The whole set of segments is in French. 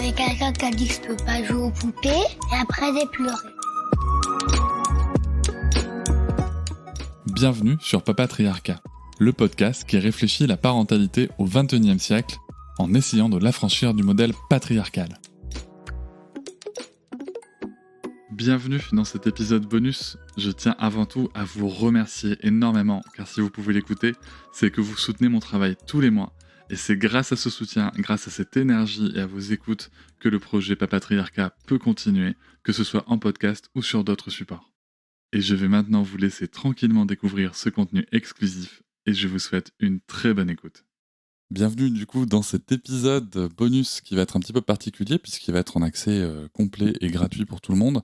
avait quelqu'un qui a dit que je peux pas jouer aux poupées, et après j'ai pleuré. Bienvenue sur Papatriarcat, le podcast qui réfléchit la parentalité au XXIe siècle en essayant de l'affranchir du modèle patriarcal. Bienvenue dans cet épisode bonus. Je tiens avant tout à vous remercier énormément, car si vous pouvez l'écouter, c'est que vous soutenez mon travail tous les mois. Et c'est grâce à ce soutien, grâce à cette énergie et à vos écoutes que le projet Papatriarcat peut continuer, que ce soit en podcast ou sur d'autres supports. Et je vais maintenant vous laisser tranquillement découvrir ce contenu exclusif et je vous souhaite une très bonne écoute. Bienvenue du coup dans cet épisode bonus qui va être un petit peu particulier puisqu'il va être en accès complet et gratuit pour tout le monde.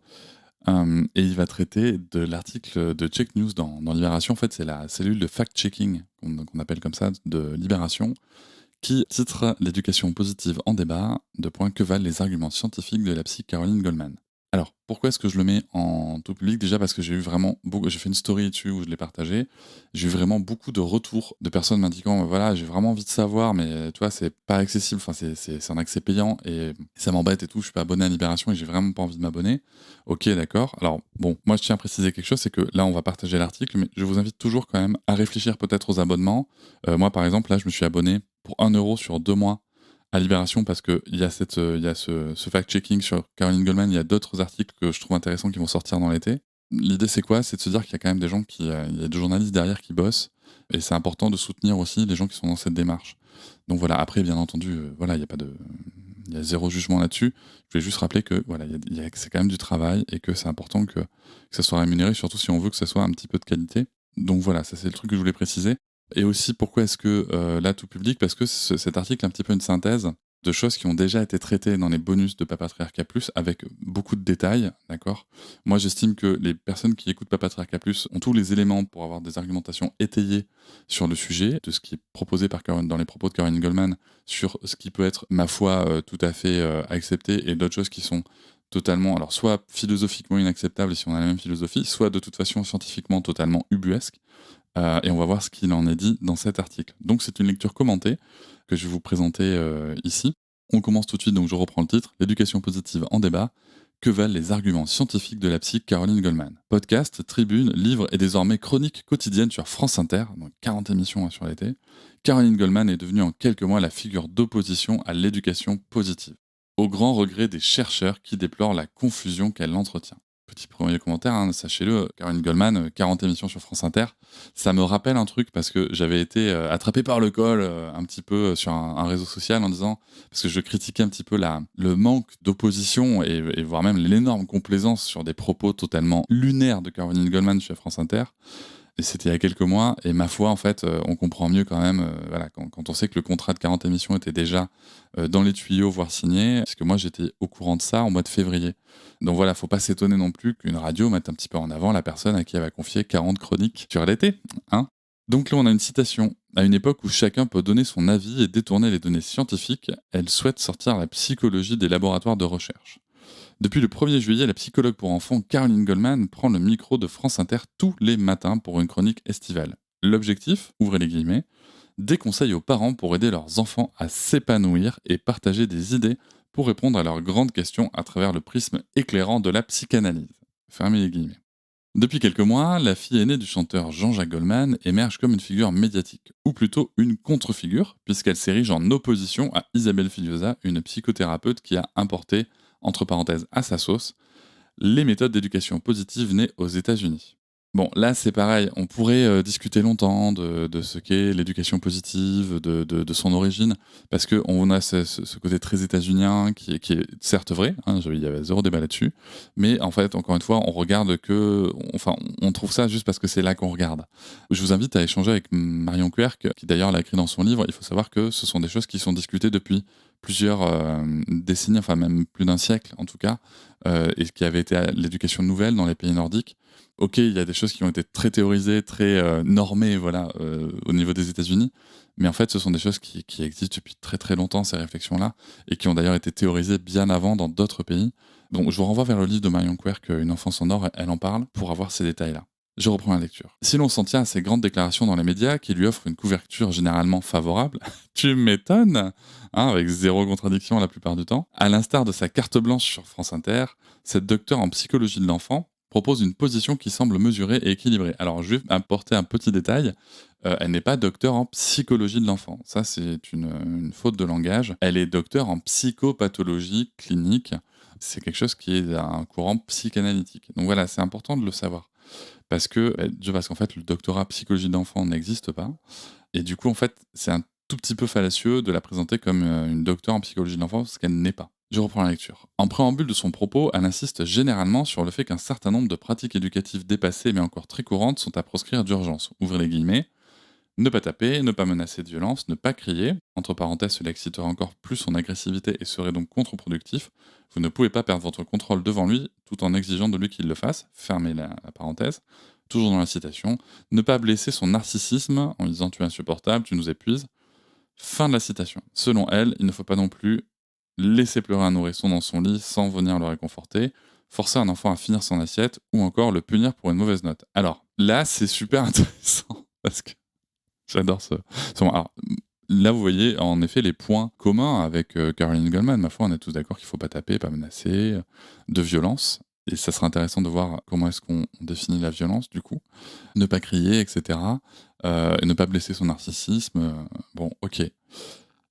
Et il va traiter de l'article de Check News dans Libération. En fait, c'est la cellule de fact-checking qu'on appelle comme ça de Libération qui titre l'éducation positive en débat, que valent les arguments scientifiques de la psy Caroline Goldman. Alors, pourquoi est-ce que je le mets en tout public ? Déjà parce que j'ai fait une story dessus où je l'ai partagé. J'ai eu vraiment beaucoup de retours de personnes m'indiquant, voilà, j'ai vraiment envie de savoir, mais tu vois, c'est pas accessible, enfin, c'est un accès payant et ça m'embête et tout, je suis pas abonné à Libération et j'ai vraiment pas envie de m'abonner. Ok, d'accord. Alors, bon, moi je tiens à préciser quelque chose, c'est que là, on va partager l'article, mais je vous invite toujours quand même à réfléchir peut-être aux abonnements. Moi, par exemple, là, je me suis abonné pour 1 euro sur 2 mois à Libération parce qu'il y a, ce fact-checking sur Caroline Goldman, il y a d'autres articles que je trouve intéressants qui vont sortir dans l'été. L'idée c'est quoi ? C'est de se dire qu'il y a quand même des gens il y a des journalistes derrière qui bossent et c'est important de soutenir aussi les gens qui sont dans cette démarche. Donc voilà, après bien entendu, voilà, il y a zéro jugement là-dessus. Je voulais juste rappeler que voilà, c'est quand même du travail et que c'est important que ça soit rémunéré, surtout si on veut que ça soit un petit peu de qualité. Donc voilà, ça c'est le truc que je voulais préciser. Et aussi, pourquoi est-ce que là, tout public ? Parce que cet article est un petit peu une synthèse de choses qui ont déjà été traitées dans les bonus de Papatriarcat Plus avec beaucoup de détails, d'accord ? Moi, j'estime que les personnes qui écoutent Papatriarcat Plus ont tous les éléments pour avoir des argumentations étayées sur le sujet, de ce qui est proposé dans les propos de Caroline Goldman, sur ce qui peut être, ma foi, tout à fait accepté, et d'autres choses qui sont totalement, alors soit philosophiquement inacceptables si on a la même philosophie, soit de toute façon scientifiquement totalement ubuesques. Et on va voir ce qu'il en est dit dans cet article. Donc c'est une lecture commentée que je vais vous présenter ici. On commence tout de suite, donc je reprends le titre. L'éducation positive en débat. Que valent les arguments scientifiques de la psy Caroline Goldman ? Podcast, tribune, livre et désormais chronique quotidienne sur France Inter, donc 40 émissions sur l'été. Caroline Goldman est devenue en quelques mois la figure d'opposition à l'éducation positive, au grand regret des chercheurs qui déplorent la confusion qu'elle entretient. Petit premier commentaire, sachez-le, Caroline Goldman, 40 émissions sur France Inter, ça me rappelle un truc parce que j'avais été attrapé par le col un petit peu sur un réseau social en disant, parce que je critiquais un petit peu le manque d'opposition et voire même l'énorme complaisance sur des propos totalement lunaires de Caroline Goldman chez France Inter. Et c'était il y a quelques mois, et ma foi, en fait, on comprend mieux quand même, voilà, quand on sait que le contrat de 40 émissions était déjà dans les tuyaux, voire signé, parce que moi j'étais au courant de ça en mois de février. Donc voilà, faut pas s'étonner non plus qu'une radio mette un petit peu en avant la personne à qui elle va confier 40 chroniques sur l'été, hein. Donc là, on a une citation. À une époque où chacun peut donner son avis et détourner les données scientifiques, elle souhaite sortir la psychologie des laboratoires de recherche. Depuis le 1er juillet, la psychologue pour enfants Caroline Goldman prend le micro de France Inter tous les matins pour une chronique estivale. L'objectif, ouvrez les guillemets, des conseils aux parents pour aider leurs enfants à s'épanouir et partager des idées pour répondre à leurs grandes questions à travers le prisme éclairant de la psychanalyse. Fermez les guillemets. Depuis quelques mois, la fille aînée du chanteur Jean-Jacques Goldman émerge comme une figure médiatique, ou plutôt une contre-figure, puisqu'elle s'érige en opposition à Isabelle Filiosa, une psychothérapeute qui a importé, entre parenthèses à sa sauce, les méthodes d'éducation positive nées aux États-Unis. Bon, là c'est pareil, on pourrait discuter longtemps de ce qu'est l'éducation positive, de son origine, parce qu'on a ce côté très états-unien qui est certes vrai, il y avait zéro débat là-dessus, mais en fait, encore une fois, on regarde on trouve ça juste parce que c'est là qu'on regarde. Je vous invite à échanger avec Marion Querc, qui d'ailleurs l'a écrit dans son livre. Il faut savoir que ce sont des choses qui sont discutées depuis plusieurs décennies, enfin même plus d'un siècle en tout cas, et qui avait été à l'éducation nouvelle dans les pays nordiques. Ok, il y a des choses qui ont été très théorisées, très normées, voilà, au niveau des États-Unis, mais en fait, ce sont des choses qui existent depuis très très longtemps, ces réflexions-là, et qui ont d'ailleurs été théorisées bien avant dans d'autres pays. Donc, je vous renvoie vers le livre de Marion Querc, Une enfance en or, elle en parle, pour avoir ces détails-là. Je reprends la lecture. Si l'on s'en tient à ces grandes déclarations dans les médias qui lui offrent une couverture généralement favorable, tu m'étonnes, avec zéro contradiction la plupart du temps, à l'instar de sa carte blanche sur France Inter, cette docteure en psychologie de l'enfant propose une position qui semble mesurée et équilibrée. Alors je vais apporter un petit détail, elle n'est pas docteure en psychologie de l'enfant, ça c'est une faute de langage, elle est docteure en psychopathologie clinique, c'est quelque chose qui est un courant psychanalytique. Donc voilà, c'est important de le savoir. Parce qu'en fait, le doctorat psychologie d'enfant n'existe pas. Et du coup, en fait, c'est un tout petit peu fallacieux de la présenter comme une docteure en psychologie de l'enfant, parce qu'elle n'est pas. Je reprends la lecture. En préambule de son propos, elle insiste généralement sur le fait qu'un certain nombre de pratiques éducatives dépassées mais encore très courantes sont à proscrire d'urgence. Ouvrez les guillemets. Ne pas taper, ne pas menacer de violence, ne pas crier. Entre parenthèses, cela exciterait encore plus son agressivité et serait donc contre-productif. Vous ne pouvez pas perdre votre contrôle devant lui tout en exigeant de lui qu'il le fasse. Fermez la parenthèse. Toujours dans la citation. Ne pas blesser son narcissisme en lui disant tu es insupportable, tu nous épuises. Fin de la citation. Selon elle, il ne faut pas non plus laisser pleurer un nourrisson dans son lit sans venir le réconforter, forcer un enfant à finir son assiette ou encore le punir pour une mauvaise note. Alors là, c'est super intéressant parce que j'adore ce moment. Alors, là, vous voyez en effet les points communs avec Caroline Goldman. Ma foi, on est tous d'accord qu'il ne faut pas taper, pas menacer, de violence. Et ça serait intéressant de voir comment est-ce qu'on définit la violence, du coup. Ne pas crier, etc. Et ne pas blesser son narcissisme. Bon, ok.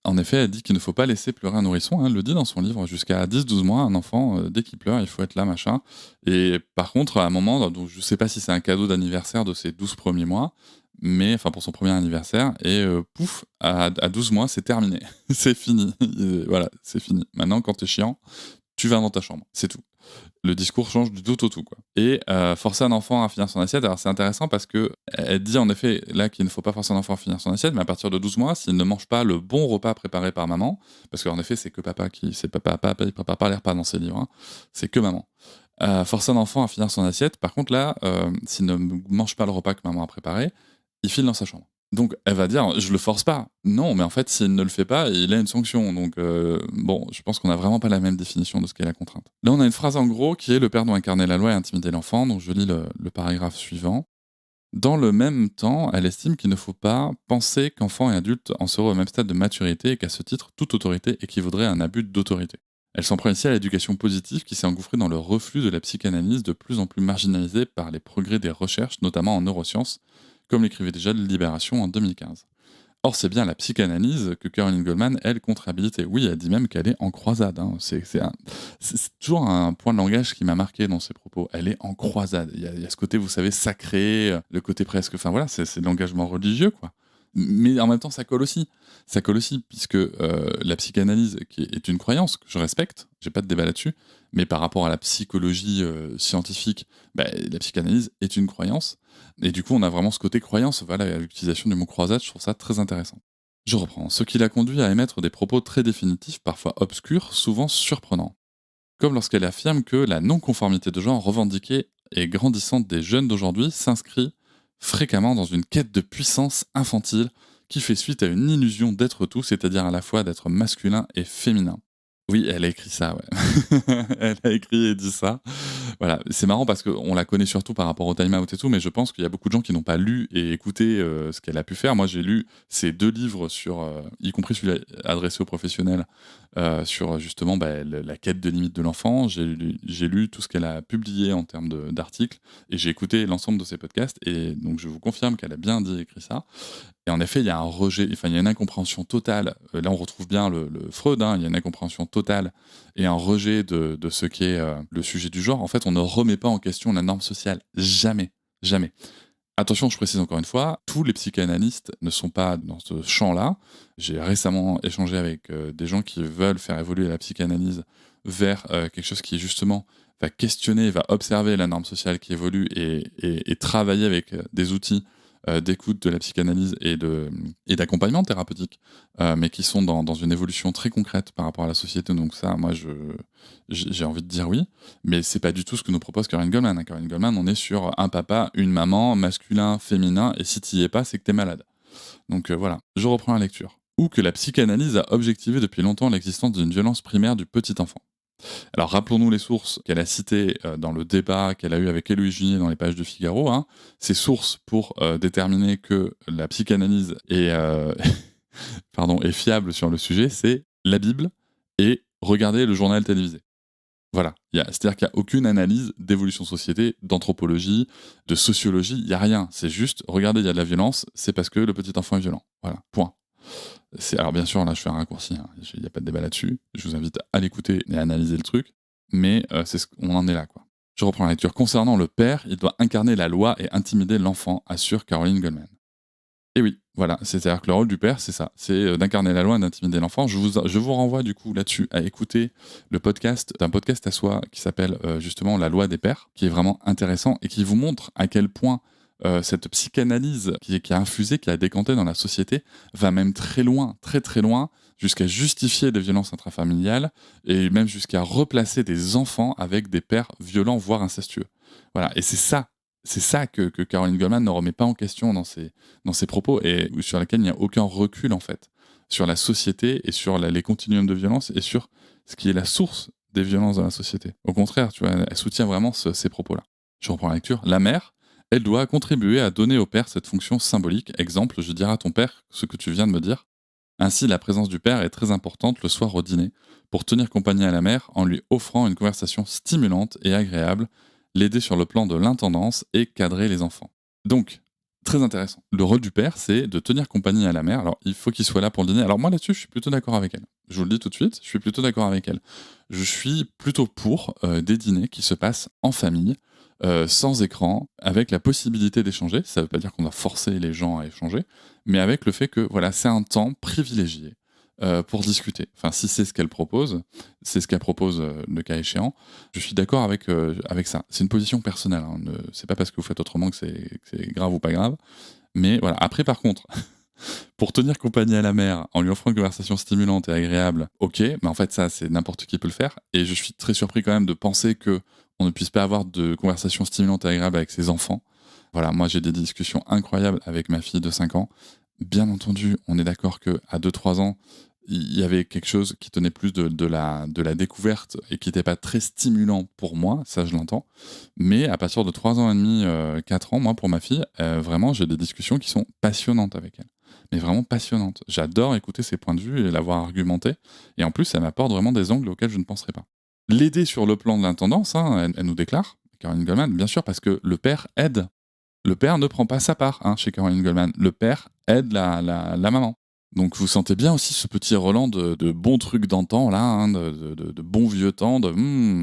En effet, elle dit qu'il ne faut pas laisser pleurer un nourrisson. Elle le dit dans son livre. Jusqu'à 10-12 mois, un enfant, dès qu'il pleure, il faut être là, machin. Et par contre, à un moment, donc, je ne sais pas si c'est un cadeau d'anniversaire de ses 12 premiers mois, mais enfin pour son premier anniversaire, et pouf, à 12 mois, c'est terminé. C'est fini. Voilà, c'est fini. Maintenant, quand t'es chiant, tu vas dans ta chambre. C'est tout. Le discours change du tout au tout, quoi. Et forcer un enfant à finir son assiette, alors c'est intéressant parce que elle dit en effet là qu'il ne faut pas forcer un enfant à finir son assiette, mais à partir de 12 mois, s'il ne mange pas le bon repas préparé par maman, parce qu'en effet c'est que papa c'est papa, il prépare pas les repas dans ses livres, hein, c'est que maman. Forcer un enfant à finir son assiette, par contre là, s'il ne mange pas le repas que maman a préparé, il file dans sa chambre. Donc elle va dire je le force pas. Non, mais en fait s'il ne le fait pas, il a une sanction. Donc bon, je pense qu'on n'a vraiment pas la même définition de ce qu'est la contrainte. Là on a une phrase en gros qui est le père doit incarner la loi et intimider l'enfant. Donc je lis le paragraphe suivant. Dans le même temps, elle estime qu'il ne faut pas penser qu'enfants et adultes en seraient au même stade de maturité et qu'à ce titre, toute autorité équivaudrait à un abus d'autorité. Elle s'en prend ici à l'éducation positive qui s'est engouffrée dans le reflux de la psychanalyse de plus en plus marginalisée par les progrès des recherches, notamment en neurosciences, comme l'écrivait déjà Libération en 2015. Or, c'est bien la psychanalyse que Caroline Goldman, elle, contre-habilité. Oui, elle dit même qu'elle est en croisade. Hein. C'est toujours un point de langage qui m'a marqué dans ses propos. Elle est en croisade. Il y a ce côté, vous savez, sacré, le côté presque... Enfin voilà, c'est de l'engagement religieux, quoi. Mais en même temps, ça colle aussi. Ça colle aussi, puisque la psychanalyse, qui est une croyance que je respecte, j'ai pas de débat là-dessus, mais par rapport à la psychologie scientifique, la psychanalyse est une croyance. Et du coup, on a vraiment ce côté croyance. Voilà, l'utilisation du mot croisade, je trouve ça très intéressant. Je reprends. Ce qui l'a conduit à émettre des propos très définitifs, parfois obscurs, souvent surprenants. Comme lorsqu'elle affirme que la non-conformité de genre revendiquée et grandissante des jeunes d'aujourd'hui s'inscrit fréquemment dans une quête de puissance infantile qui fait suite à une illusion d'être tout, c'est-à-dire à la fois d'être masculin et féminin. Oui, elle a écrit ça, ouais. Elle a écrit et dit ça. Voilà, c'est marrant parce qu'on la connaît surtout par rapport au Time Out et tout, mais je pense qu'il y a beaucoup de gens qui n'ont pas lu et écouté ce qu'elle a pu faire. Moi, j'ai lu ces 2 livres sur, y compris celui adressé aux professionnels, sur justement la quête de limite de l'enfant. J'ai lu tout ce qu'elle a publié en termes d'articles et j'ai écouté l'ensemble de ses podcasts et donc je vous confirme qu'elle a bien dit et écrit ça. Et en effet, il y a un rejet, enfin, il y a une incompréhension totale. Là, on retrouve bien le Freud, hein, il y a une incompréhension totale et un rejet de ce qu'est le sujet du genre. En fait, on ne remet pas en question la norme sociale. Jamais. Jamais. Attention, je précise encore une fois, tous les psychanalystes ne sont pas dans ce champ-là. J'ai récemment échangé avec des gens qui veulent faire évoluer la psychanalyse vers quelque chose qui, justement, va questionner, va observer la norme sociale qui évolue et travailler avec des outils d'écoute de la psychanalyse et d'accompagnement thérapeutique, mais qui sont dans une évolution très concrète par rapport à la société. Donc ça, moi, j'ai envie de dire oui, mais c'est pas du tout ce que nous propose Caroline Goldman. Hein. Caroline Goldman, on est sur un papa, une maman, masculin, féminin, et si t'y es pas, c'est que t'es malade. Donc voilà, je reprends la lecture. Ou que la psychanalyse a objectivé depuis longtemps l'existence d'une violence primaire du petit enfant. Alors rappelons-nous les sources qu'elle a citées dans le débat qu'elle a eu avec Héloïse Junier dans les pages de Figaro. Hein. Ces sources pour déterminer que la psychanalyse est, est fiable sur le sujet, c'est la Bible et regarder le journal télévisé. Voilà, c'est-à-dire qu'il n'y a aucune analyse d'évolution de société, d'anthropologie, de sociologie, il n'y a rien. C'est juste, regardez, il y a de la violence, c'est parce que le petit enfant est violent. Voilà, point. Alors bien sûr, là je fais un raccourci, hein. Il n'y a pas de débat là-dessus, je vous invite à l'écouter et à analyser le truc, mais on en est là, quoi. Je reprends la lecture. Concernant le père, il doit incarner la loi et intimider l'enfant, assure Caroline Goldman. Et oui, voilà, c'est-à-dire que le rôle du père, c'est ça, c'est d'incarner la loi et d'intimider l'enfant. Je vous renvoie du coup là-dessus à écouter le podcast d'un podcast à soi qui s'appelle justement La loi des pères, qui est vraiment intéressant et qui vous montre à quel point cette psychanalyse qui a infusé, qui a décanté dans la société, va même très loin, très très loin, jusqu'à justifier des violences intrafamiliales et même jusqu'à replacer des enfants avec des pères violents, voire incestueux. Voilà, et c'est ça que Caroline Goldman ne remet pas en question dans ses propos et sur laquelle il n'y a aucun recul en fait sur la société et sur les continuums de violence et sur ce qui est la source des violences dans la société. Au contraire, tu vois, elle soutient vraiment ces propos-là. Je reprends la lecture. La mère, elle doit contribuer à donner au père cette fonction symbolique. Exemple, je dirai à ton père ce que tu viens de me dire. Ainsi, la présence du père est très importante le soir au dîner pour tenir compagnie à la mère en lui offrant une conversation stimulante et agréable, l'aider sur le plan de l'intendance et cadrer les enfants. Donc, très intéressant. Le rôle du père, c'est de tenir compagnie à la mère. Alors, il faut qu'il soit là pour le dîner. Alors moi, là-dessus, je suis plutôt d'accord avec elle. Je vous le dis tout de suite, je suis plutôt d'accord avec elle. Je suis plutôt pour des dîners qui se passent en famille, sans écran, avec la possibilité d'échanger. Ça ne veut pas dire qu'on doit forcer les gens à échanger, mais avec le fait que voilà, c'est un temps privilégié pour discuter. Enfin, si c'est ce qu'elle propose, c'est ce qu'elle propose le cas échéant, je suis d'accord avec ça. C'est une position personnelle. Hein. C'est pas parce que vous faites autrement que c'est grave ou pas grave. Mais voilà. Après, par contre, pour tenir compagnie à la mère en lui offrant une conversation stimulante et agréable, ok, mais en fait, ça, c'est n'importe qui peut le faire. Et je suis très surpris quand même de penser que on ne puisse pas avoir de conversation stimulante et agréable avec ses enfants. Voilà, moi, j'ai des discussions incroyables avec ma fille de 5 ans. Bien entendu, on est d'accord qu'à 2-3 ans, il y avait quelque chose qui tenait plus de la découverte et qui n'était pas très stimulant pour moi, ça je l'entends. Mais à partir de 3 ans et demi, 4 ans, moi pour ma fille, vraiment j'ai des discussions qui sont passionnantes avec elle. Mais vraiment passionnantes. J'adore écouter ses points de vue et l'avoir argumenté. Et en plus, elle m'apporte vraiment des angles auxquels je ne penserais pas. L'aider sur le plan de l'intendance, hein, elle nous déclare, Caroline Goldman, bien sûr, parce que le père aide. Le père ne prend pas sa part hein, chez Caroline Goldman. Le père aide la maman. Donc vous sentez bien aussi ce petit Roland de bons trucs d'antan, là, hein, de bons vieux temps,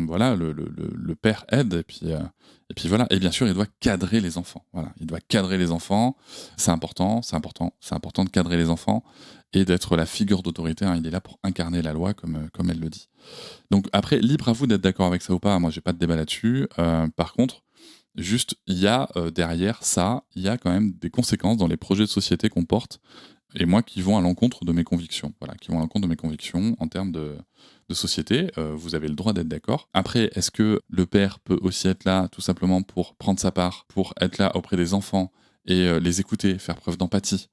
voilà, le père aide, et puis voilà. Et bien sûr, il doit cadrer les enfants. Voilà, il doit cadrer les enfants. C'est important de cadrer les enfants et d'être la figure d'autorité. Hein, il est là pour incarner la loi, comme elle le dit. Donc après, libre à vous d'être d'accord avec ça ou pas. Moi, j'ai pas de débat là-dessus. Par contre, juste, il y a derrière ça, il y a quand même des conséquences dans les projets de société qu'on porte et moi qui vont à l'encontre de mes convictions. Voilà, qui vont à l'encontre de mes convictions en termes de société. Vous avez le droit d'être d'accord. Après, est-ce que le père peut aussi être là tout simplement pour prendre sa part, pour être là auprès des enfants et les écouter, faire preuve d'empathie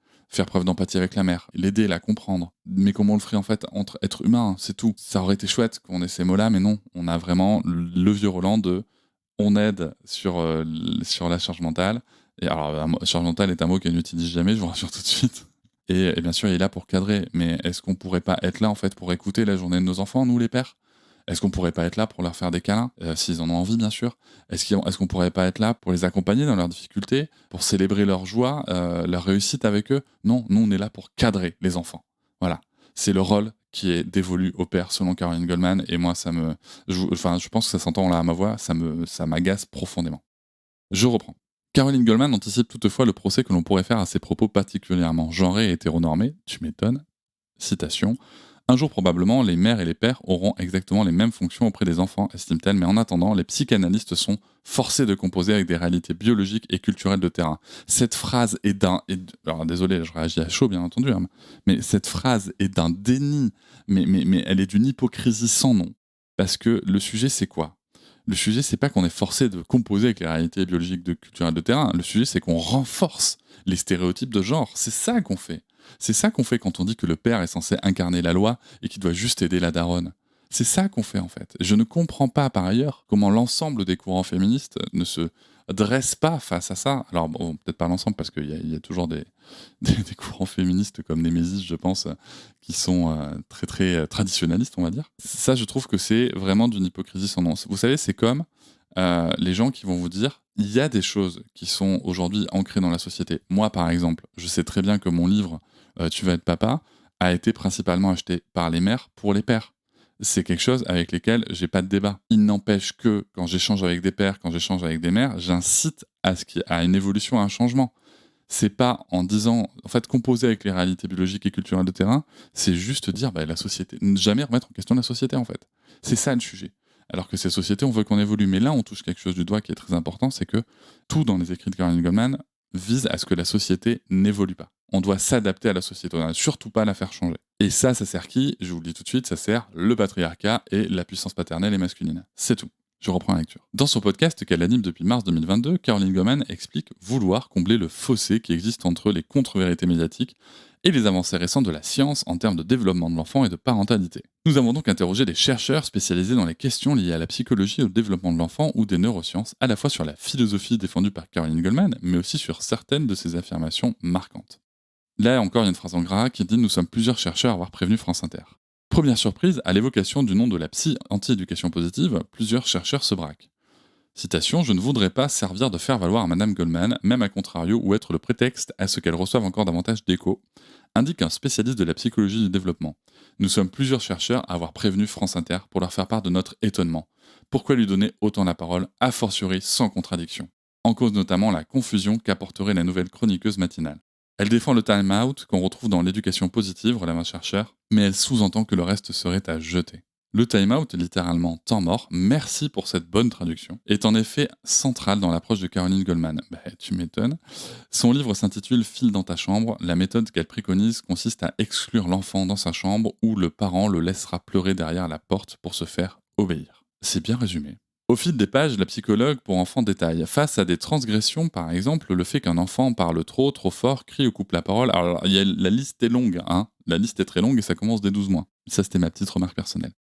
avec la mère, l'aider, la comprendre. Mais comment on le ferait en fait entre êtres humains, c'est tout. Ça aurait été chouette qu'on ait ces mots-là, mais non. On a vraiment le vieux Roland de on aide sur la charge mentale. Et alors, charge mentale est un mot qu'elle n'utilise jamais, je vous rassure tout de suite. Et bien sûr, il est là pour cadrer. Mais est-ce qu'on pourrait pas être là, en fait, pour écouter la journée de nos enfants, nous, les pères? Est-ce qu'on pourrait pas être là pour leur faire des câlins, s'ils en ont envie, bien sûr? Est-ce qu'on pourrait pas être là pour les accompagner dans leurs difficultés, pour célébrer leur joie, leur réussite avec eux? Non, nous, on est là pour cadrer les enfants. Voilà. C'est le rôle qui est dévolu au père, selon Caroline Goldman. Et moi, je pense que ça s'entend là à ma voix, ça m'agace profondément. Je reprends. Caroline Goldman anticipe toutefois le procès que l'on pourrait faire à ses propos particulièrement genrés et hétéronormés. Tu m'étonnes. Citation. Un jour probablement, les mères et les pères auront exactement les mêmes fonctions auprès des enfants, estime-t-elle, mais en attendant, les psychanalystes sont forcés de composer avec des réalités biologiques et culturelles de terrain. Cette phrase est alors désolé, je réagis à chaud bien entendu, hein, mais cette phrase est d'un déni, mais elle est d'une hypocrisie sans nom. Parce que le sujet c'est quoi ? Le sujet, c'est pas qu'on est forcé de composer avec les réalités biologiques de culturelles de terrain. Le sujet, c'est qu'on renforce les stéréotypes de genre. C'est ça qu'on fait. C'est ça qu'on fait quand on dit que le père est censé incarner la loi et qu'il doit juste aider la daronne. C'est ça qu'on fait en fait. Je ne comprends pas par ailleurs comment l'ensemble des courants féministes ne se dressent pas face à ça. Alors bon, peut-être pas l'ensemble parce qu'il y a toujours des courants féministes comme Némésis, je pense, qui sont très très traditionnalistes, on va dire. Ça, je trouve que c'est vraiment d'une hypocrisie sans nom. Vous savez, c'est comme les gens qui vont vous dire il y a des choses qui sont aujourd'hui ancrées dans la société. Moi, par exemple, je sais très bien que mon livre Tu vas être papa a été principalement acheté par les mères pour les pères. C'est quelque chose avec lesquels j'ai pas de débat. Il n'empêche que quand j'échange avec des pères, quand j'échange avec des mères, j'incite à ce qu'il y ait une évolution, à un changement. C'est pas en disant, en fait, composer avec les réalités biologiques et culturelles de terrain, c'est juste dire la société, ne jamais remettre en question la société en fait. C'est ça le sujet. Alors que ces sociétés, on veut qu'on évolue. Mais là, on touche quelque chose du doigt qui est très important, c'est que tout dans les écrits de Caroline Goldman vise à ce que la société n'évolue pas. On doit s'adapter à la société, on n'a surtout pas à la faire changer. Et ça sert qui? Je vous le dis tout de suite, ça sert le patriarcat et la puissance paternelle et masculine. C'est tout. Je reprends la lecture. Dans son podcast qu'elle anime depuis mars 2022, Caroline Goldman explique vouloir combler le fossé qui existe entre les contre-vérités médiatiques et les avancées récentes de la science en termes de développement de l'enfant et de parentalité. Nous avons donc interrogé des chercheurs spécialisés dans les questions liées à la psychologie et au développement de l'enfant ou des neurosciences, à la fois sur la philosophie défendue par Caroline Goldman, mais aussi sur certaines de ses affirmations marquantes. Là encore, il y a une phrase en gras qui dit « Nous sommes plusieurs chercheurs à avoir prévenu France Inter ». Première surprise, à l'évocation du nom de la psy anti-éducation positive, plusieurs chercheurs se braquent. Citation, je ne voudrais pas servir de faire valoir à Madame Goldman, même à contrario, ou être le prétexte à ce qu'elle reçoive encore davantage d'écho, indique un spécialiste de la psychologie du développement. Nous sommes plusieurs chercheurs à avoir prévenu France Inter pour leur faire part de notre étonnement. Pourquoi lui donner autant la parole, a fortiori sans contradiction? En cause notamment la confusion qu'apporterait la nouvelle chroniqueuse matinale. Elle défend le time-out qu'on retrouve dans l'éducation positive, relève un chercheur, mais elle sous-entend que le reste serait à jeter. Le time-out, littéralement temps mort, merci pour cette bonne traduction, est en effet central dans l'approche de Caroline Goldman. Tu m'étonnes. Son livre s'intitule File dans ta chambre. La méthode qu'elle préconise consiste à exclure l'enfant dans sa chambre où le parent le laissera pleurer derrière la porte pour se faire obéir. C'est bien résumé. Au fil des pages, la psychologue pour enfants détaille. Face à des transgressions, par exemple, le fait qu'un enfant parle trop fort, crie ou coupe la parole. Alors, la liste est longue, hein. La liste est très longue et ça commence dès 12 mois. Ça, c'était ma petite remarque personnelle.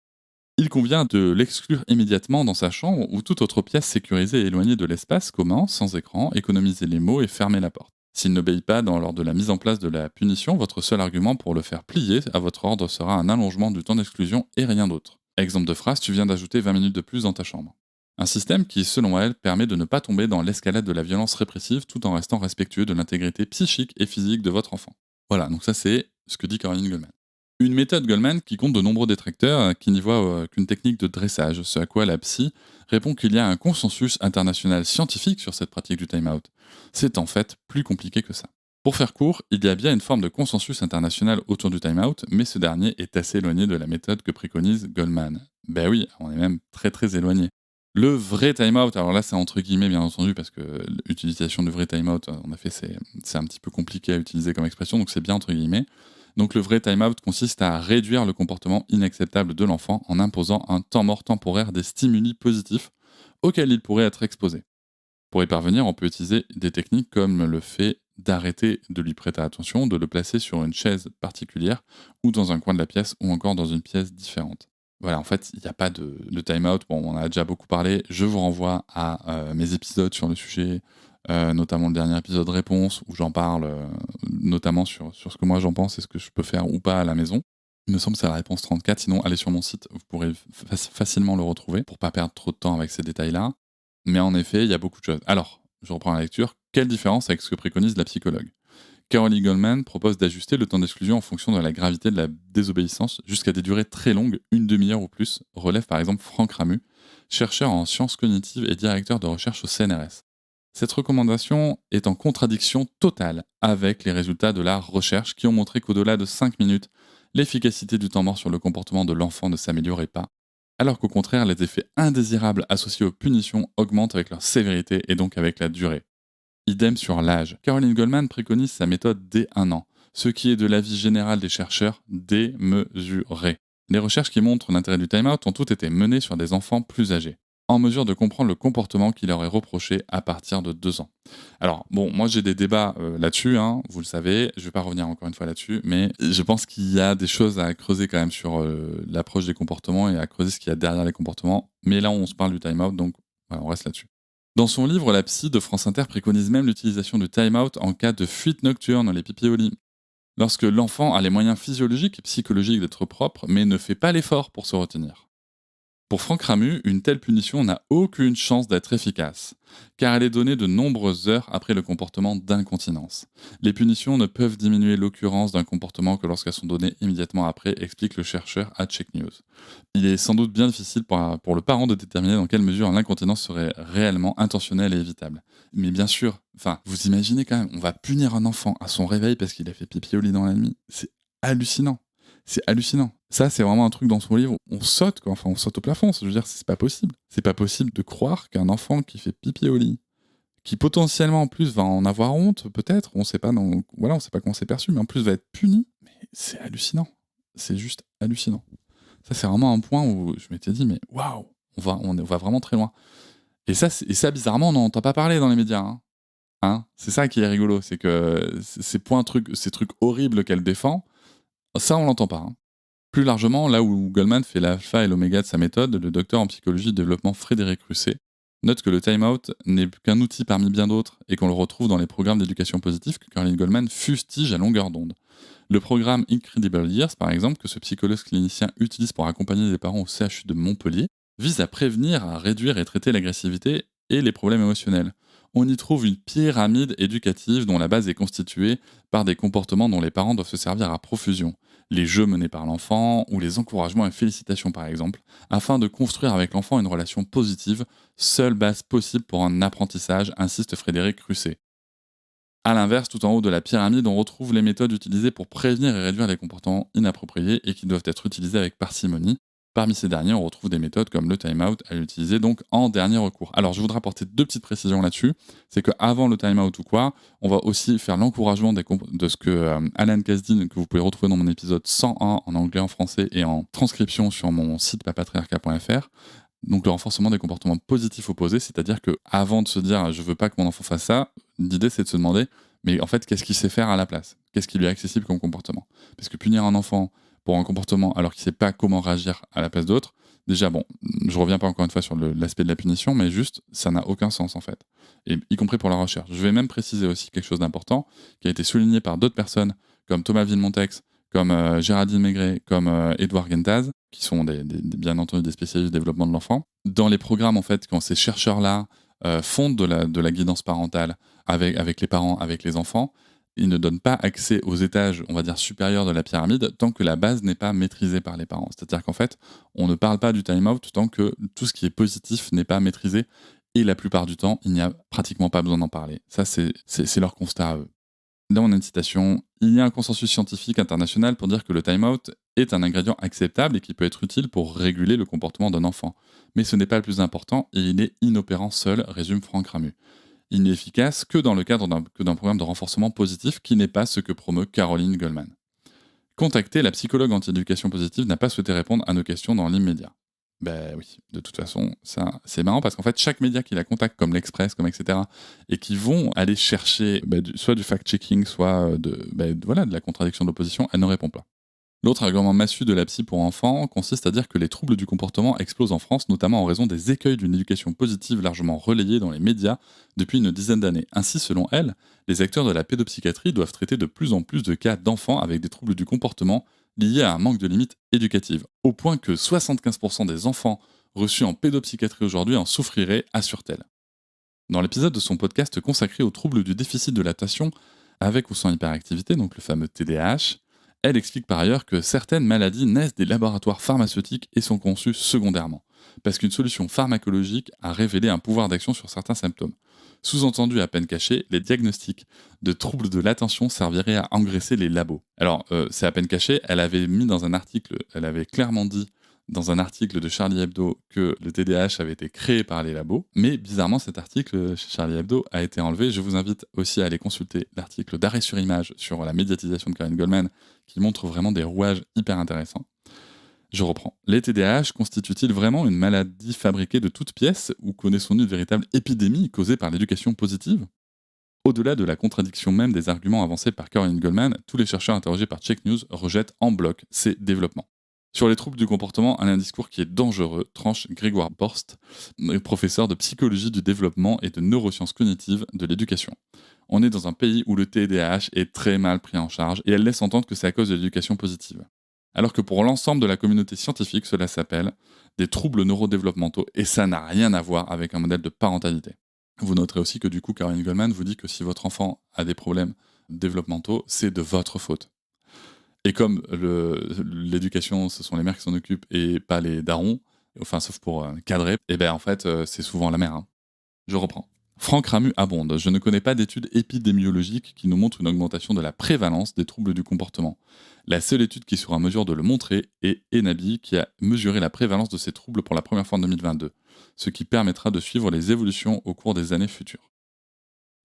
Il convient de l'exclure immédiatement dans sa chambre ou toute autre pièce sécurisée et éloignée de l'espace commun, sans écran, économiser les mots et fermer la porte. S'il n'obéit pas lors de la mise en place de la punition, votre seul argument pour le faire plier à votre ordre sera un allongement du temps d'exclusion et rien d'autre. Exemple de phrase, tu viens d'ajouter 20 minutes de plus dans ta chambre. Un système qui, selon elle, permet de ne pas tomber dans l'escalade de la violence répressive tout en restant respectueux de l'intégrité psychique et physique de votre enfant. Voilà, donc ça c'est ce que dit Caroline Goldman. Une méthode Goldman qui compte de nombreux détracteurs qui n'y voient qu'une technique de dressage, ce à quoi la psy répond qu'il y a un consensus international scientifique sur cette pratique du time-out. C'est en fait plus compliqué que ça. Pour faire court, il y a bien une forme de consensus international autour du time-out, mais ce dernier est assez éloigné de la méthode que préconise Goldman. Ben oui, on est même très très éloigné. Le vrai time-out, alors là c'est entre guillemets bien entendu parce que l'utilisation du vrai time-out, en effet c'est un petit peu compliqué à utiliser comme expression, donc c'est bien entre guillemets. Donc le vrai time-out consiste à réduire le comportement inacceptable de l'enfant en imposant un temps mort temporaire des stimuli positifs auxquels il pourrait être exposé. Pour y parvenir, on peut utiliser des techniques comme le fait d'arrêter de lui prêter attention, de le placer sur une chaise particulière ou dans un coin de la pièce ou encore dans une pièce différente. Voilà, en fait, il n'y a pas de time-out. Bon, on en a déjà beaucoup parlé. Je vous renvoie à mes épisodes sur le sujet, notamment le dernier épisode réponse, où j'en parle notamment sur ce que moi j'en pense et ce que je peux faire ou pas à la maison. Il me semble que c'est la réponse 34. Sinon, allez sur mon site, vous pourrez facilement le retrouver pour pas perdre trop de temps avec ces détails-là. Mais en effet, il y a beaucoup de choses. Alors, je reprends la lecture. Quelle différence avec ce que préconise la psychologue? Caroline Goldman propose d'ajuster le temps d'exclusion en fonction de la gravité de la désobéissance jusqu'à des durées très longues, une demi-heure ou plus, relève par exemple Franck Ramu, chercheur en sciences cognitives et directeur de recherche au CNRS. Cette recommandation est en contradiction totale avec les résultats de la recherche qui ont montré qu'au-delà de 5 minutes, l'efficacité du temps mort sur le comportement de l'enfant ne s'améliorait pas, alors qu'au contraire, les effets indésirables associés aux punitions augmentent avec leur sévérité et donc avec la durée. Idem sur l'âge. Caroline Goldman préconise sa méthode dès 1 an, ce qui est de l'avis général des chercheurs démesuré. Les recherches qui montrent l'intérêt du time-out ont toutes été menées sur des enfants plus âgés. en mesure de comprendre le comportement qui leur est reproché à partir de 2 ans. Alors bon, moi j'ai des débats là-dessus, hein, vous le savez, je vais pas revenir encore une fois là-dessus, mais je pense qu'il y a des choses à creuser quand même sur l'approche des comportements et à creuser ce qu'il y a derrière les comportements. Mais là on se parle du time-out, donc voilà, on reste là-dessus. Dans son livre, la psy de France Inter préconise même l'utilisation du time-out en cas de fuite nocturne, les pipis au lit. Lorsque l'enfant a les moyens physiologiques et psychologiques d'être propre, mais ne fait pas l'effort pour se retenir. Pour Franck Ramu, une telle punition n'a aucune chance d'être efficace, car elle est donnée de nombreuses heures après le comportement d'incontinence. Les punitions ne peuvent diminuer l'occurrence d'un comportement que lorsqu'elles sont données immédiatement après, explique le chercheur à Check News. Il est sans doute bien difficile pour le parent de déterminer dans quelle mesure l'incontinence serait réellement intentionnelle et évitable. Mais bien sûr, vous imaginez quand même, on va punir un enfant à son réveil parce qu'il a fait pipi au lit dans la nuit. C'est hallucinant. C'est hallucinant. Ça, c'est vraiment un truc dans son livre. On saute, quoi. Enfin, on saute au plafond. Je veux dire, c'est pas possible. C'est pas possible de croire qu'un enfant qui fait pipi au lit, qui potentiellement en plus va en avoir honte, peut-être, on sait pas, on sait pas comment c'est perçu, mais en plus va être puni. Mais c'est hallucinant. C'est juste hallucinant. Ça, c'est vraiment un point où je m'étais dit, mais waouh, on va vraiment très loin. Et ça, bizarrement, on n'en entend pas parler dans les médias. Hein, c'est ça qui est rigolo, c'est que ces trucs horribles qu'elle défend, ça, on l'entend pas. Hein. Plus largement, là où Goldman fait l'alpha et l'oméga de sa méthode, le docteur en psychologie et développement Frédéric Russet note que le time-out n'est qu'un outil parmi bien d'autres et qu'on le retrouve dans les programmes d'éducation positive que Caroline Goldman fustige à longueur d'onde. Le programme Incredible Years, par exemple, que ce psychologue clinicien utilise pour accompagner les parents au CHU de Montpellier, vise à prévenir, à réduire et traiter l'agressivité et les problèmes émotionnels. On y trouve une pyramide éducative dont la base est constituée par des comportements dont les parents doivent se servir à profusion. Les jeux menés par l'enfant ou les encouragements et félicitations par exemple, afin de construire avec l'enfant une relation positive, seule base possible pour un apprentissage, insiste Frédéric Russet. A l'inverse, tout en haut de la pyramide, on retrouve les méthodes utilisées pour prévenir et réduire les comportements inappropriés et qui doivent être utilisées avec parcimonie. Parmi ces derniers, on retrouve des méthodes comme le time-out à utiliser donc en dernier recours. Alors, je voudrais apporter 2 petites précisions là-dessus. C'est qu'avant le time-out ou quoi, on va aussi faire l'encouragement de ce que Alan Kasdin, que vous pouvez retrouver dans mon épisode 101 en anglais, en français et en transcription sur mon site papatriarca.fr. Donc le renforcement des comportements positifs opposés, c'est-à-dire que avant de se dire je veux pas que mon enfant fasse ça, l'idée c'est de se demander mais en fait qu'est-ce qu'il sait faire à la place ? Qu'est-ce qui lui est accessible comme comportement ? Parce que punir un enfant pour un comportement alors qu'il sait pas comment réagir à la place d'autres, déjà bon, je reviens pas encore une fois sur l'aspect de la punition, mais juste ça n'a aucun sens en fait. Et y compris pour la recherche. Je vais même préciser aussi quelque chose d'important qui a été souligné par d'autres personnes comme Thomas Villemontex, comme Géraldine Maigret, comme Edouard Gentaz, qui sont bien entendu des spécialistes du développement de l'enfant. Dans les programmes, en fait, quand ces chercheurs-là font de la guidance parentale avec les parents, avec les enfants, ils ne donnent pas accès aux étages, on va dire, supérieurs de la pyramide tant que la base n'est pas maîtrisée par les parents. C'est-à-dire qu'en fait, on ne parle pas du time-out tant que tout ce qui est positif n'est pas maîtrisé et la plupart du temps, il n'y a pratiquement pas besoin d'en parler. Ça, c'est leur constat à eux. Là, on a une citation. Il y a un consensus scientifique international pour dire que le time-out est un ingrédient acceptable et qui peut être utile pour réguler le comportement d'un enfant. Mais ce n'est pas le plus important et il est inopérant seul, résume Franck Ramu. Il n'est efficace que dans le cadre d'un programme de renforcement positif qui n'est pas ce que promeut Caroline Goldman. Contacté, la psychologue anti-éducation positive n'a pas souhaité répondre à nos questions dans l'immédiat. Ben oui, de toute façon, ça, c'est marrant parce qu'en fait, chaque média qui la contacte, comme l'Express, comme etc., et qui vont aller chercher soit du fact-checking, soit de la contradiction de l'opposition, elle ne répond pas. L'autre argument massu de la psy pour enfants consiste à dire que les troubles du comportement explosent en France, notamment en raison des écueils d'une éducation positive largement relayée dans les médias depuis une dizaine d'années. Ainsi, selon elle, les acteurs de la pédopsychiatrie doivent traiter de plus en plus de cas d'enfants avec des troubles du comportement liés à un manque de limites éducatives, au point que 75% des enfants reçus en pédopsychiatrie aujourd'hui en souffriraient, assure-t-elle. Dans l'épisode de son podcast consacré aux troubles du déficit de l'attention avec ou sans hyperactivité, donc le fameux TDAH, elle explique par ailleurs que certaines maladies naissent des laboratoires pharmaceutiques et sont conçues secondairement, parce qu'une solution pharmacologique a révélé un pouvoir d'action sur certains symptômes. Sous-entendu à peine caché, les diagnostics de troubles de l'attention serviraient à engraisser les labos. Alors, c'est à peine caché, elle avait clairement dit dans un article de Charlie Hebdo que le TDAH avait été créé par les labos, mais bizarrement cet article chez Charlie Hebdo a été enlevé. Je vous invite aussi à aller consulter l'article d'Arrêt sur Image sur la médiatisation de Caroline Goldman qui montre vraiment des rouages hyper intéressants. Je reprends. Les TDAH constituent-ils vraiment une maladie fabriquée de toutes pièces ou connaissons-nous une véritable épidémie causée par l'éducation positive? Au-delà de la contradiction même des arguments avancés par Caroline Goldman, tous les chercheurs interrogés par Check News rejettent en bloc ces développements. Sur les troubles du comportement, un discours qui est dangereux, tranche Grégoire Borst, professeur de psychologie du développement et de neurosciences cognitives de l'éducation. On est dans un pays où le TDAH est très mal pris en charge et elle laisse entendre que c'est à cause de l'éducation positive. Alors que pour l'ensemble de la communauté scientifique, cela s'appelle des troubles neurodéveloppementaux et ça n'a rien à voir avec un modèle de parentalité. Vous noterez aussi que du coup, Caroline Goldman vous dit que si votre enfant a des problèmes développementaux, c'est de votre faute. Et comme l'éducation, ce sont les mères qui s'en occupent et pas les darons, enfin sauf pour cadrer, et ben en fait, c'est souvent la mère. Hein. Je reprends. Franck Ramu abonde. Je ne connais pas d'études épidémiologiques qui nous montrent une augmentation de la prévalence des troubles du comportement. La seule étude qui sera en mesure de le montrer est Enabi, qui a mesuré la prévalence de ces troubles pour la première fois en 2022, ce qui permettra de suivre les évolutions au cours des années futures.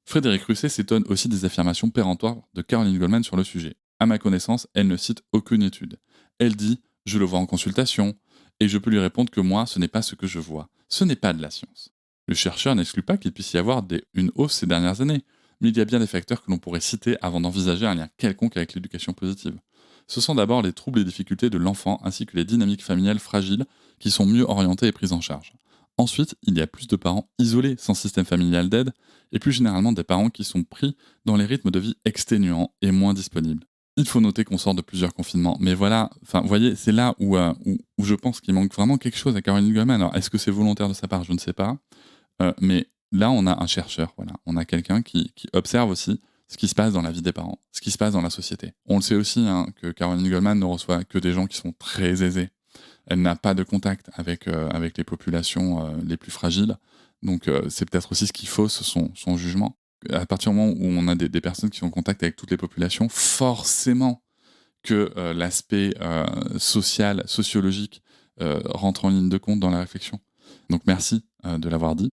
Frédéric Russet s'étonne aussi des affirmations péremptoires de Caroline Goldman sur le sujet. À ma connaissance, elle ne cite aucune étude. Elle dit « je le vois en consultation » et je peux lui répondre que moi, ce n'est pas ce que je vois. Ce n'est pas de la science. Le chercheur n'exclut pas qu'il puisse y avoir une hausse ces dernières années, mais il y a bien des facteurs que l'on pourrait citer avant d'envisager un lien quelconque avec l'éducation positive. Ce sont d'abord les troubles et difficultés de l'enfant ainsi que les dynamiques familiales fragiles qui sont mieux orientées et prises en charge. Ensuite, il y a plus de parents isolés sans système familial d'aide et plus généralement des parents qui sont pris dans les rythmes de vie exténuants et moins disponibles. Il faut noter qu'on sort de plusieurs confinements, mais voilà, vous voyez, c'est là où je pense qu'il manque vraiment quelque chose à Caroline Goldman. Alors, est-ce que c'est volontaire de sa part? Je ne sais pas. Mais là, on a un chercheur, voilà. On a quelqu'un qui observe aussi ce qui se passe dans la vie des parents, ce qui se passe dans la société. On le sait aussi que Caroline Goldman ne reçoit que des gens qui sont très aisés. Elle n'a pas de contact avec les populations les plus fragiles. Donc, c'est peut-être aussi ce qui fausse son jugement. À partir du moment où on a des personnes qui sont en contact avec toutes les populations, forcément que l'aspect social, sociologique rentre en ligne de compte dans la réflexion. Donc, merci de l'avoir dit.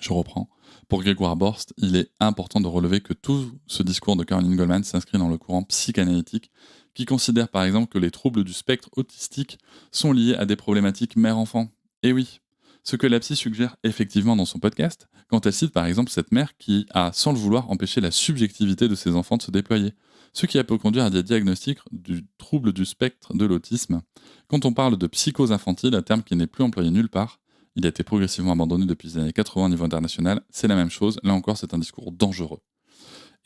Je reprends. Pour Grégoire Borst, il est important de relever que tout ce discours de Caroline Goldman s'inscrit dans le courant psychanalytique qui considère par exemple que les troubles du spectre autistique sont liés à des problématiques mère-enfant. Et oui, ce que la psy suggère effectivement dans son podcast, quand elle cite par exemple cette mère qui a, sans le vouloir, empêché la subjectivité de ses enfants de se déployer, ce qui a pu conduire à des diagnostics du trouble du spectre de l'autisme. Quand on parle de psychose infantile, un terme qui n'est plus employé nulle part, il a été progressivement abandonné depuis les années 80 au niveau international, c'est la même chose, là encore c'est un discours dangereux.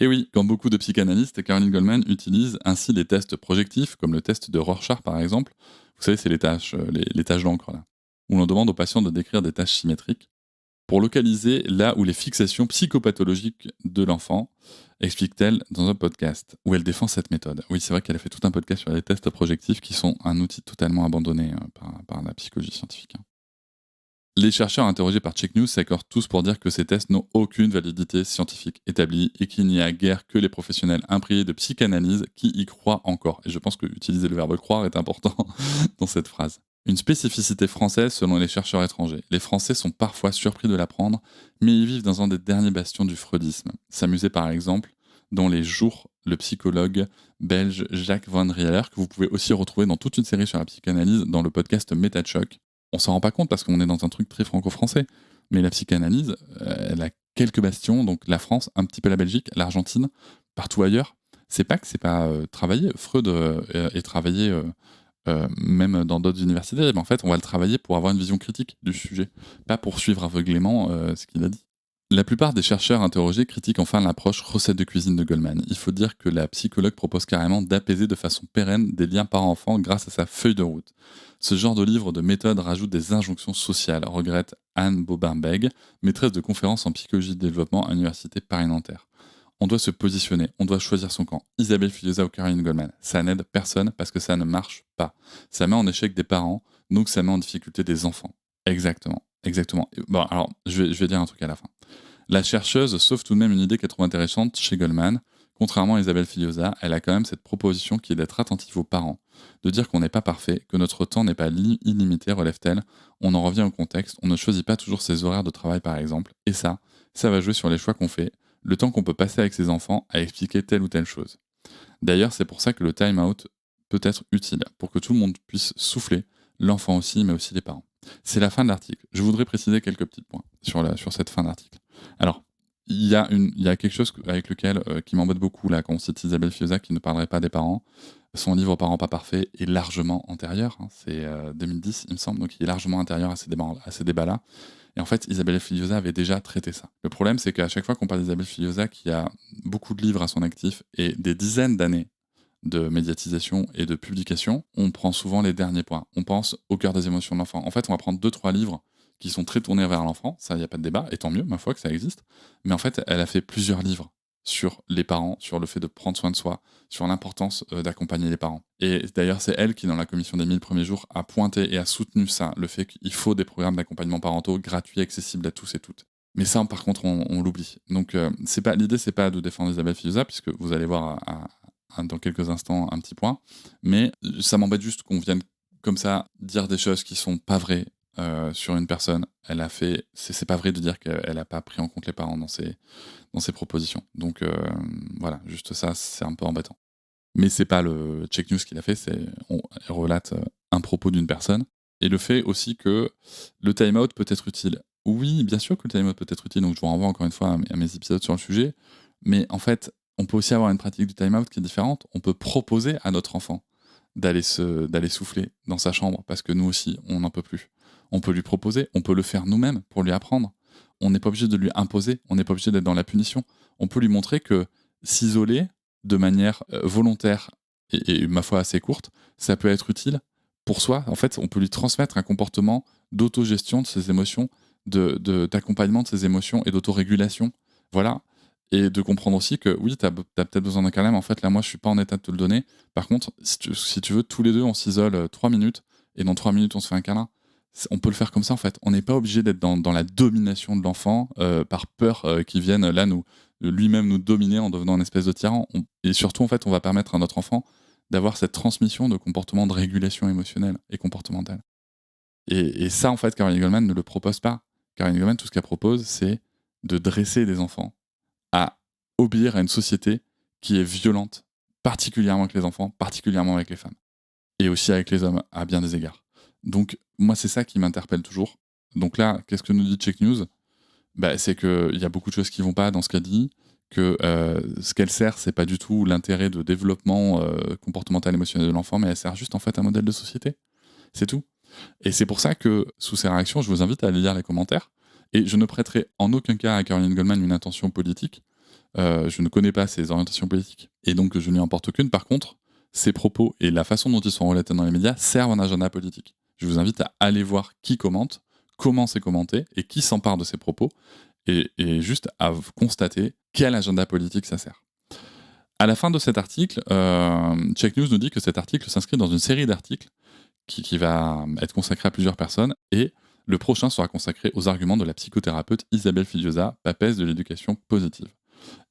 Et oui, comme beaucoup de psychanalystes, Caroline Goldman utilise ainsi les tests projectifs, comme le test de Rorschach par exemple, vous savez c'est les taches d'encre là, où l'on demande aux patients de décrire des tâches symétriques, pour localiser là où les fixations psychopathologiques de l'enfant, explique-t-elle dans un podcast, où elle défend cette méthode. Oui, c'est vrai qu'elle a fait tout un podcast sur les tests projectifs qui sont un outil totalement abandonné par la psychologie scientifique. Les chercheurs interrogés par Check News s'accordent tous pour dire que ces tests n'ont aucune validité scientifique établie et qu'il n'y a guère que les professionnels imprégnés de psychanalyse qui y croient encore. Et je pense que utiliser le verbe croire est important dans cette phrase. Une spécificité française selon les chercheurs étrangers. Les Français sont parfois surpris de l'apprendre, mais ils vivent dans un des derniers bastions du freudisme. S'amuser par exemple dans Les Jours, le psychologue belge Jacques Van Rieler, que vous pouvez aussi retrouver dans toute une série sur la psychanalyse dans le podcast Métachoc. On s'en rend pas compte parce qu'on est dans un truc très franco-français. Mais la psychanalyse, elle a quelques bastions, donc la France, un petit peu la Belgique, l'Argentine, partout ailleurs. C'est pas que c'est pas travaillé. Freud est travaillé même dans d'autres universités, mais en fait, on va le travailler pour avoir une vision critique du sujet, pas pour suivre aveuglément ce qu'il a dit. La plupart des chercheurs interrogés critiquent enfin l'approche recette de cuisine de Goldman. Il faut dire que la psychologue propose carrément d'apaiser de façon pérenne des liens parents-enfants grâce à sa feuille de route. Ce genre de livre de méthode rajoute des injonctions sociales, regrette Anne Bobin-Beg, maîtresse de conférences en psychologie de développement à l'université Paris-Nanterre. On doit se positionner, on doit choisir son camp. Isabelle Filiosa ou Caroline Goldman. Ça n'aide personne parce que ça ne marche pas. Ça met en échec des parents, donc ça met en difficulté des enfants. Exactement. Bon, alors, je vais dire un truc à la fin. La chercheuse sauve tout de même une idée qu'elle trouve intéressante chez Goldman. Contrairement à Isabelle Filiosa, elle a quand même cette proposition qui est d'être attentif aux parents, de dire qu'on n'est pas parfait, que notre temps n'est pas illimité, relève-t-elle. On en revient au contexte, on ne choisit pas toujours ses horaires de travail par exemple, et ça va jouer sur les choix qu'on fait, le temps qu'on peut passer avec ses enfants à expliquer telle ou telle chose. D'ailleurs, c'est pour ça que le time-out peut être utile pour que tout le monde puisse souffler, l'enfant aussi, mais aussi les parents. C'est la fin de l'article. Je voudrais préciser quelques petits points sur cette fin d'article. Alors, il y a quelque chose avec lequel qui m'embête beaucoup là quand on cite Isabelle Fioza qui ne parlerait pas des parents. Son livre Parents pas parfaits est largement antérieur, c'est 2010 il me semble, donc il est largement antérieur à ces débats-là. Et en fait, Isabelle Fioza avait déjà traité ça. Le problème, c'est qu'à chaque fois qu'on parle d'Isabelle Fioza, qui a beaucoup de livres à son actif et des dizaines d'années de médiatisation et de publication, on prend souvent les derniers points. On pense au cœur des émotions de l'enfant. En fait, on va prendre 2-3 livres qui sont très tournés vers l'enfant, ça, il n'y a pas de débat, et tant mieux, ma foi, que ça existe. Mais en fait, elle a fait plusieurs livres sur les parents, sur le fait de prendre soin de soi, sur l'importance d'accompagner les parents. Et d'ailleurs, c'est elle qui, dans la commission des 1000 premiers jours, a pointé et a soutenu ça, le fait qu'il faut des programmes d'accompagnement parentaux gratuits, accessibles à tous et toutes. Mais ça, par contre, on l'oublie. Donc, l'idée, c'est pas de défendre Isabelle Fioza, puisque vous allez voir dans quelques instants un petit point, mais ça m'embête juste qu'on vienne comme ça dire des choses qui sont pas vraies sur une personne. Elle a fait, c'est pas vrai de dire qu'elle a pas pris en compte les parents dans ses propositions. Donc voilà, juste ça, c'est un peu embêtant. Mais c'est pas le check news qu'il a fait, elle relate un propos d'une personne et le fait aussi que le time-out peut être utile. Oui, bien sûr que le time-out peut être utile, donc je vous renvoie encore une fois à mes épisodes sur le sujet, mais en fait, on peut aussi avoir une pratique du time-out qui est différente. On peut proposer à notre enfant d'aller souffler dans sa chambre parce que nous aussi, on n'en peut plus. On peut lui proposer, on peut le faire nous-mêmes pour lui apprendre. On n'est pas obligé de lui imposer, on n'est pas obligé d'être dans la punition. On peut lui montrer que s'isoler de manière volontaire et ma foi assez courte, ça peut être utile pour soi. En fait, on peut lui transmettre un comportement d'autogestion de ses émotions, d'accompagnement de ses émotions et d'autorégulation. Voilà. Et de comprendre aussi que oui, tu as peut-être besoin d'un câlin, mais en fait, là, moi, je suis pas en état de te le donner. Par contre, si tu veux, tous les deux, on s'isole 3 minutes, et dans 3 minutes, on se fait un câlin. On peut le faire comme ça, en fait. On n'est pas obligé d'être dans la domination de l'enfant, par peur qu'il vienne là, lui-même nous dominer en devenant une espèce de tyran. Et surtout, en fait, on va permettre à notre enfant d'avoir cette transmission de comportements de régulation émotionnelle et comportementale. Et ça, en fait, Caroline Goldman ne le propose pas. Caroline Goldman, tout ce qu'elle propose, c'est de dresser des enfants à obéir à une société qui est violente, particulièrement avec les enfants, particulièrement avec les femmes, et aussi avec les hommes, à bien des égards. Donc, moi, c'est ça qui m'interpelle toujours. Donc là, qu'est-ce que nous dit Check News ? C'est qu'il y a beaucoup de choses qui vont pas dans ce qu'elle dit, que ce qu'elle sert, c'est pas du tout l'intérêt de développement comportemental émotionnel de l'enfant, mais elle sert juste en fait un modèle de société. C'est tout. Et c'est pour ça que, sous ces réactions, je vous invite à aller lire les commentaires. Et je ne prêterai en aucun cas à Caroline Goldman une intention politique. Je ne connais pas ses orientations politiques. Et donc, je ne lui en porte aucune. Par contre, ses propos et la façon dont ils sont relatés dans les médias servent un agenda politique. Je vous invite à aller voir qui commente, comment c'est commenté et qui s'empare de ses propos. Et juste à constater quel agenda politique ça sert. À la fin de cet article, Check News nous dit que cet article s'inscrit dans une série d'articles qui va être consacré à plusieurs personnes, et le prochain sera consacré aux arguments de la psychothérapeute Isabelle Fidiosa, papesse de l'éducation positive.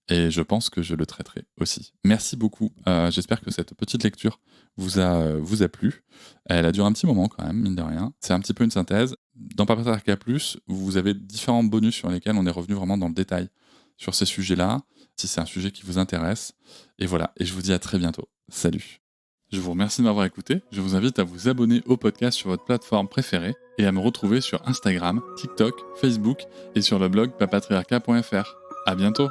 Et je pense que je le traiterai aussi. Merci beaucoup. J'espère que cette petite lecture vous a plu. Elle a duré un petit moment quand même, mine de rien. C'est un petit peu une synthèse. Dans Papatriarcat Plus, vous avez différents bonus sur lesquels on est revenu vraiment dans le détail sur ces sujets-là, si c'est un sujet qui vous intéresse. Et voilà, et je vous dis à très bientôt. Salut. Je vous remercie de m'avoir écouté. Je vous invite à vous abonner au podcast sur votre plateforme préférée et à me retrouver sur Instagram, TikTok, Facebook et sur le blog papatriarcat.fr. À bientôt.